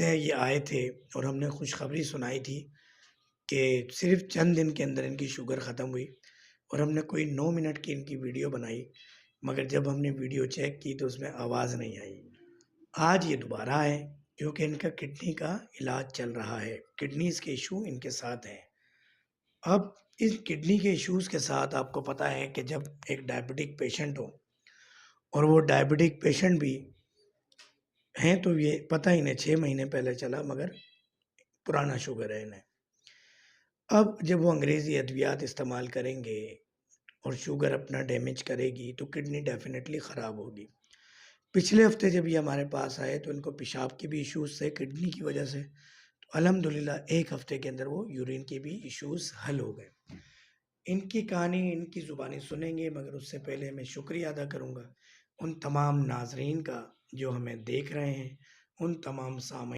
हफ्ते ये आए थे और हमने खुशखबरी सुनाई थी कि सिर्फ़ चंद दिन के अंदर इनकी शुगर ख़त्म हुई और हमने कोई 9 मिनट की इनकी वीडियो बनाई, मगर जब हमने वीडियो चेक की तो उसमें आवाज़ नहीं आई। आज ये दोबारा आए क्योंकि इनका किडनी का इलाज चल रहा है, किडनीज़ के इश्यू इनके साथ हैं। अब इस किडनी के इश्यूज़ के साथ आपको पता है कि जब एक डायबिटिक पेशेंट हो और वो डायबिटिक पेशेंट भी हैं, तो ये पता ही नहीं 6 महीने पहले चला, मगर पुराना शुगर है इन्हें। अब जब वो अंग्रेज़ी अद्वियात इस्तेमाल करेंगे और शुगर अपना डैमेज करेगी तो किडनी डेफ़िनेटली ख़राब होगी। पिछले हफ़्ते जब ये हमारे पास आए तो इनको पेशाब के भी इश्यूज़ थे किडनी की वजह से। तो अल्हम्दुलिल्लाह 1 हफ़्ते के अंदर वो यूरिन के भी इश्यूज़ हल हो गए। इनकी कहानी इनकी ज़ुबानी सुनेंगे, मगर उससे पहले मैं शुक्रिया अदा करूँगा उन तमाम नाज़रीन का जो हमें देख रहे हैं, उन तमाम सामईन